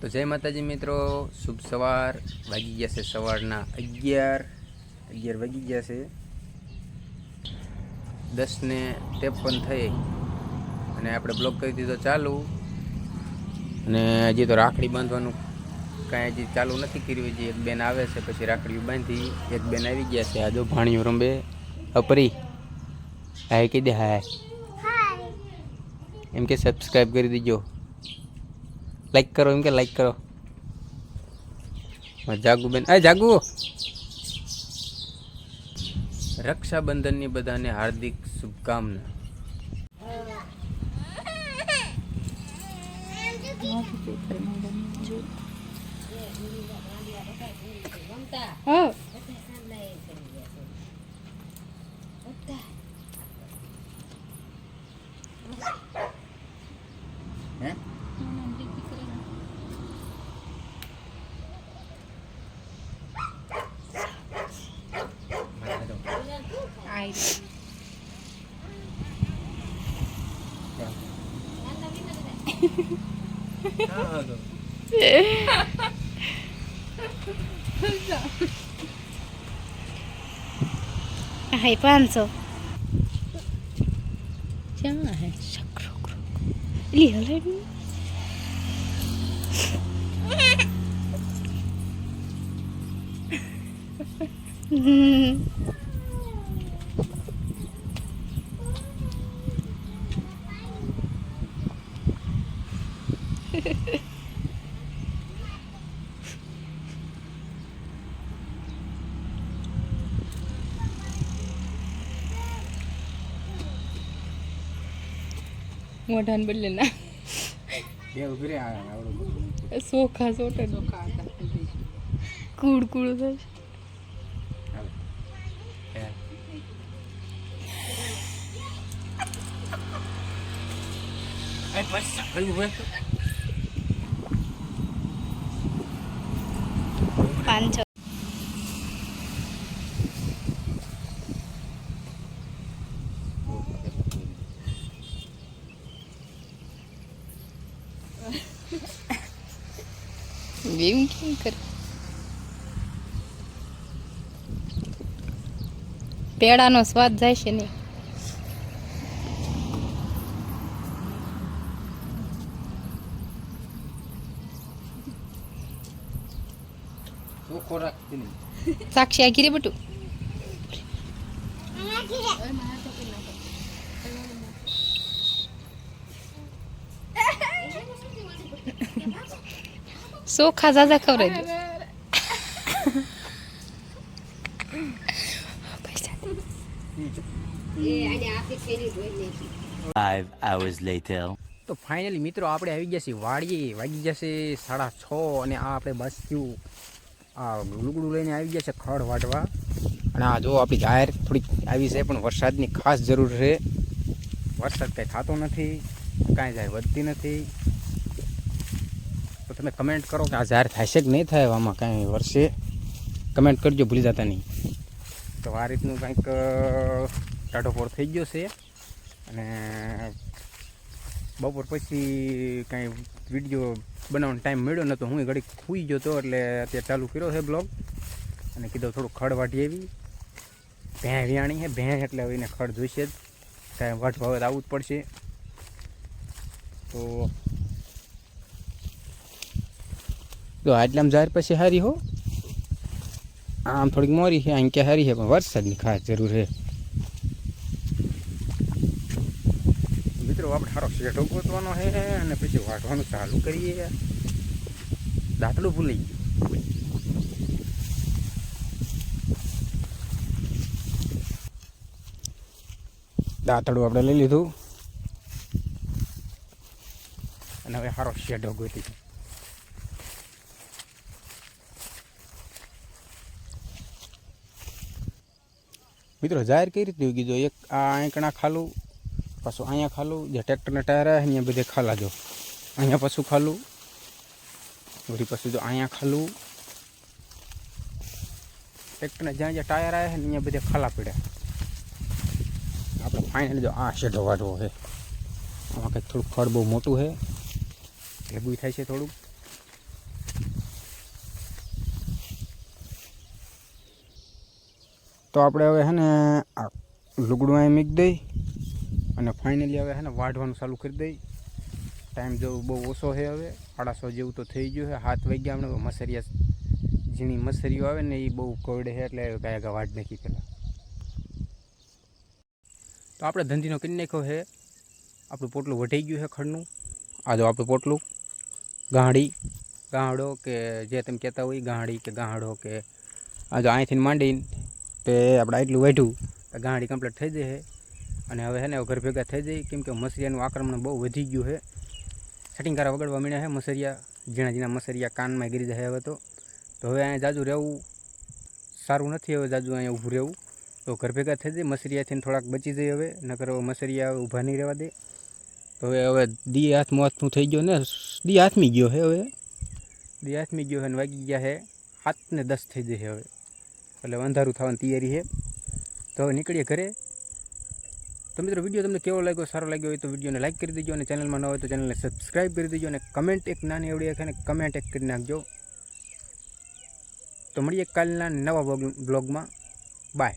તો જય માતાજી મિત્રો, શુભ સવાર. વાગી ગયા છે સવારના 11 વાગી ગયા છે. 10:53 થઈ અને આપણે બ્લોક કરી દીધો ચાલુ. અને હજી તો રાખડી બાંધવાનું કાંઈ હજી ચાલુ નથી કર્યું. હજી એક બેન આવે છે, પછી રાખડીઓ બાંધી. એક બેન આવી ગયા છે. આ જો ભાણીઓ રંબે. અપરી હાય કહી દે. હાય એમ કે સબસ્ક્રાઈબ કરી દીજો, લાઈક કરો. એમ કે લાઈક કરો. જાગુ બેન, આ જાગુ. રક્ષાબંધનની બધાને હાર્દિક શુભકામના. Hay 500. Jangan hay sakrok. Lihat lagi. મોઢાને બદલે ના બે ઉભી રે. આવડો સોખા સોટે કુડ કુડ થાય. પાંચસો એમ કેમ કરે? પેડાનો સ્વાદ જાય છે નહીં. સાક્ષી આ ઘીરે બટુ સોખા ઝાઝા ખવડાવી દે. 5 hours later. તો ફાઇનલી મિત્રો આપણે આવી ગયા છીએ વાડીએ. વાગી જશે 6:30 અને આ આપણે બસ થયું આ ગુડું લઈને આવી ગયા છે ખડ વાટવા. અને આ જો આપણી જાહેર થોડીક આવી છે, પણ વરસાદની ખાસ જરૂર છે. વરસાદ કંઈ થતો નથી, કાંઈ જાય વધતી નથી. તો તમે કમેન્ટ કરો કે આ જાહેર થશે કે નહીં થાય, આમાં કાંઈ વર્ષે કમેન્ટ કરજો, ભૂલી જતા નહીં. તો આ રીતનું કંઈક ટાઢોપોળ થઈ ગયો છે. અને બપોર પછી કાંઈ વિડીયો બનાવવાનો ટાઈમ મળ્યો નહોતો. હું ઘડીક સૂઈ ગયો હતો, એટલે અત્યારે ચાલુ કર્યો છે બ્લોગ. અને કીધું થોડુંક ખડ વાટી આવી. ભેં વિયાણી છે, ભેં એટલે હવે એને ખડ જોઈશે જ. કાંઈ વાટવા હવે આવવું જ પડશે. તો આટલામ જાહેર પછી હારી હો. આમ થોડીક મોરી છે, અહીં ક્યાં હારી છે, પણ વરસાદની ખાસ જરૂર છે. મિત્રો આપણે સારો શેઠો ગોતવાનો છે અને પછી વાટવાનું ચાલુ કરીએ. દાંતડું ભૂલી ગયું. દાંતડું આપણે લઈ લીધું અને હવે સારો શેઢો ગોતી. મિત્રો જાહેર કઈ રીતે કીધું, એક આ આંકણા ખાલું, પાછું અહીંયા ખાલું, જે ટ્રેક્ટરના ટાયર આવે અહીંયા બધે ખાલા. જો અહીંયા પાછું ખાલું, વળી પાછું જો અહીંયા ખાલું. ટ્રેક્ટરના જ્યાં જ્યાં ટાયર આવે છે ને અહીંયા બધે ખાલા પડ્યા. આપણે ફાઇનલી જો આ શેઢો વાટવો છે. આમાં કંઈક થોડુંક ખડ બહુ મોટું છે, ભેગું થાય છે થોડુંક. તો આપણે હવે છે ને આ લુગડું અહીં મૂકી દઈ અને ફાઇનલી હવે છે ને વાઢવાનું ચાલુ કરી દઈ. ટાઈમ જો બહુ ઓછો છે, હવે 8:30 જેવું તો થઈ ગયું છે. 7 વાગ્યા આપણે મસરિયા ઝીણી મસરીઓ આવે ને એ બહુ કોરડે છે એટલે ગાય વાઢ નાખી પહેલાં. તો આપણે ધંધીનો કરી નાખ્યો છે. આપણું પોટલું વઢાઈ ગયું છે ખડનું. આ જો આપણું પોટલું ગાહડો કે જે તમે કહેતા હોય ગાહડી કે ગાહડો કે આ જો અહીંથી માંડીને તે આપણે આટલું વાઢ્યું તો ગાહડી કમ્પ્લીટ થઈ જાય છે. અને હવે છે ને ઘર ભેગા થઈ જાય, કેમ કે મસરિયાનું આક્રમણ બહુ વધી ગયું છે. સટિંગકારા વગડવા મળ્યા છે મસરિયા, ઝીણા ઝીણા મસરિયા કાનમાં ગીરી જાય હવે તો હવે અહીંયા જાજુ રહેવું સારું નથી. હવે જાજુ અહીંયા ઊભું રહેવું તો ઘર ભેગા થઈ જાય, મસરિયાથી થોડાક બચી જાય. હવે નકર મસરિયા ઊભા નહીં રહેવા દે. તો હવે દી હાથનું થઈ ગયો ને, દી હાથમી ગયો છે. હવે દી હાથમી ગયો છે ને વાગી ગયા છે 7:10 થઈ જશે હવે, એટલે અંધારું થવાની તૈયારી છે. તો હવે નીકળીએ ઘરે. તો મિત્રો વિડીયો તમને કેવો લાગ્યો, સારો લાગ્યો હોય તો વિડીયોને લાઈક કરી દેજો, અને ચેનલમાં ન હોય તો ચેનલને સબસ્ક્રાઈબ કરી દેજો, અને કમેન્ટ એક નાની એવડી છે ને કમેન્ટ એક કરી નાખજો. તો મળીએ કાલના નવા બ્લોગમાં. બાય.